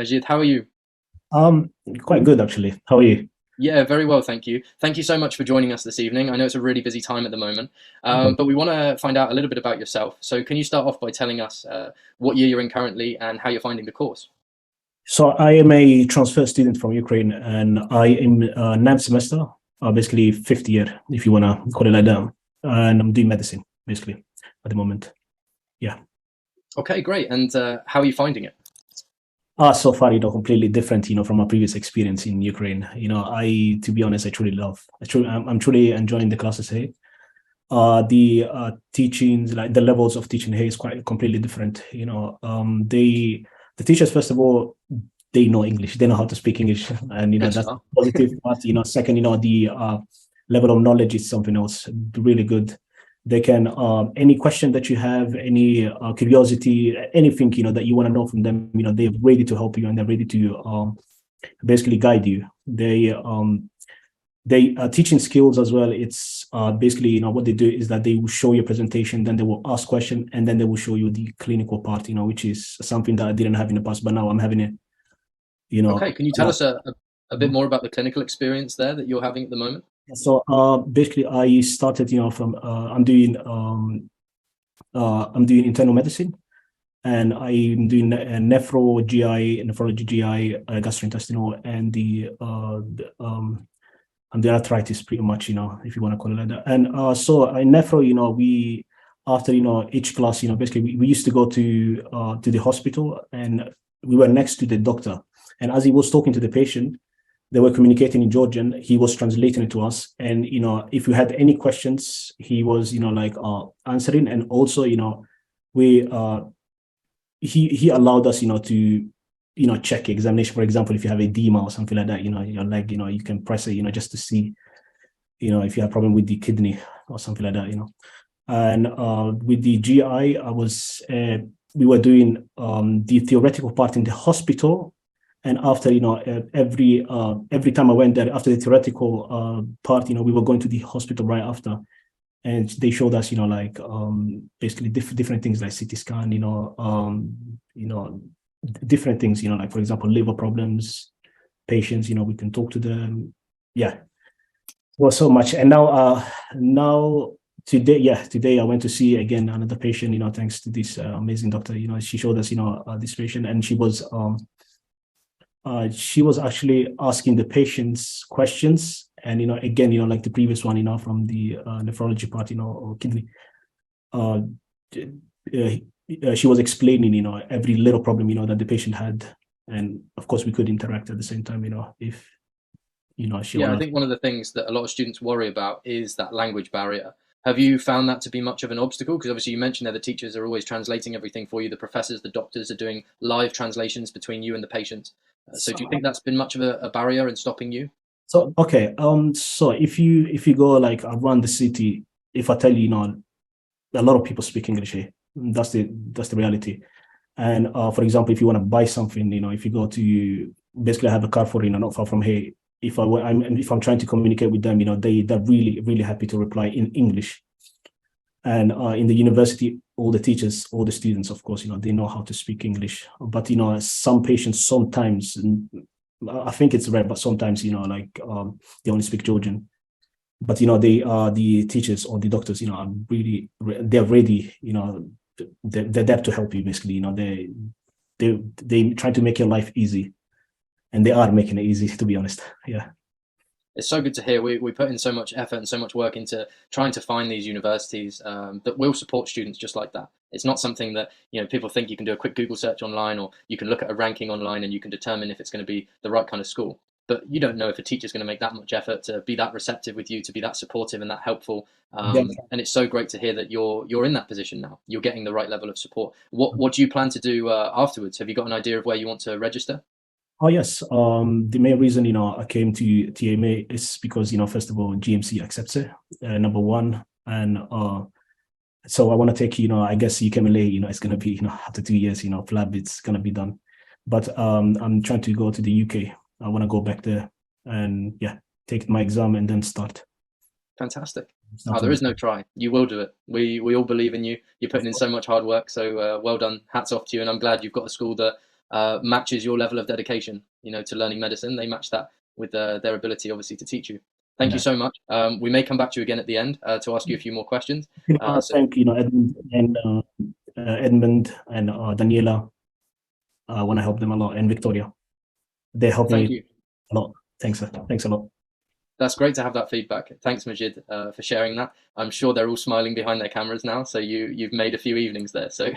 Majid, how are you? Um, Quite good actually. How are you? Yeah, very well, thank you. Thank you so much for joining us this evening. I know it's a really busy time at the moment, but we want to find out a little bit about yourself. So, can you start off by telling us what year you're in currently and how you're finding the course? So I am a transfer student from Ukraine, and I am ninth semester, basically fifth year, if you wanna call it like that. And I'm doing medicine basically at the moment. Yeah. Okay, great. And how are you finding it? So far, completely different, from my previous experience in Ukraine. To be honest, I truly love. I'm truly enjoying the classes here. The teachings, like the levels of teaching here, is quite completely different. The teachers, first of all, they know English, they know how to speak English, and Good that's start. positive. But second, the level of knowledge is something else, really good. They can any question that you have, any curiosity, anything that you want to know from them, they're ready to help you and they're ready to basically guide you. They teaching skills as well. It's basically what they do is that they will show you a presentation, then they will ask question, and then they will show you the clinical part, which is something that I didn't have in the past, but now I'm having it. you Okay, know can you tell us a bit more about the clinical experience there that you're having at the moment? so basically I started from I'm doing internal medicine, and I'm doing nephro GI, nephrology GI, gastrointestinal, and the arthritis, pretty much, if you want to call it like that. And so in nephro, we after each class, basically we used to go to the hospital, and we were next to the doctor, and as he was talking to the patient, they were communicating in Georgian. He was translating it to us, and if we had any questions, he was like answering. And also, we he allowed us, to check examination. For example, if you have edema or something like that, your leg, you can press it, just to see, if you have problem with the kidney or something like that, And with the GI, we were doing the theoretical part in the hospital, and after every time I went there after the theoretical part, we were going to the hospital right after, and they showed us, like basically different things like CT scan, different things, like for example liver problems, patients, we can talk to them. Yeah, well, so much. And now today, yeah, today I went to see again another patient, thanks to this amazing doctor. She showed us, this patient, and she was actually asking the patients questions, and again, like the previous one, from the nephrology part, or kidney. Uh, she was explaining, every little problem, that the patient had, and of course we could interact at the same time, if she Yeah, I allowed. think one of the things that a lot of students worry about is that language barrier. Have you found that to be much of an obstacle? Because obviously you mentioned that the teachers are always translating everything for you. The professors, the doctors are doing live translations between you and the patient. So do you think that's been much of a barrier in stopping you? So okay, so if you go like around the city, if I tell you, a lot of people speak English here. That's the reality. And for example, if you want to buy something, if you go to basically I have a Carrefour, not far from here. If I'm trying to communicate with them, they're really really happy to reply in English. And in the university, all the teachers, all the students, of course, they know how to speak English. But some patients sometimes, I think it's rare, but sometimes, like they only speak Georgian. But they are the teachers or the doctors, are really they're ready, they're there to help you. Basically, they try to make your life easy, and they are making it easy. To be honest, yeah. It's so good to hear. We put in so much effort and so much work into trying to find these universities that will support students just like that. It's not something that people think you can do a quick Google search online, or you can look at a ranking online and you can determine if it's going to be the right kind of school. But you don't know if a teacher's going to make that much effort to be that receptive with you, to be that supportive and that helpful. Yeah. And it's so great to hear that you're in that position now. You're getting the right level of support. What do you plan to do afterwards? Have you got an idea of where you want to register? Oh yes. The main reason I came to TMA is because first of all GMC accepts it, number one, and so I want to take I guess UKMLA, it's gonna be after 2 years, flab it's gonna be done, but I'm trying to go to the UK. I want to go back there and yeah, take my exam and then start. Fantastic. Oh, Start there on is no try. You will do it. We all believe in you. You're putting in so much hard work. So well done. Hats off to you. And I'm glad you've got a school that matches your level of dedication, to learning medicine. They match that with their ability, obviously, to teach you. Thank you so much. We may come back to you again at the end to ask you a few more questions. Thank Edmund and Daniela. I want to help them a lot, and Victoria. They help me a lot. Thanks a lot. That's great to have that feedback. Thanks, Majid, for sharing that. I'm sure they're all smiling behind their cameras now, so you've made a few evenings there. So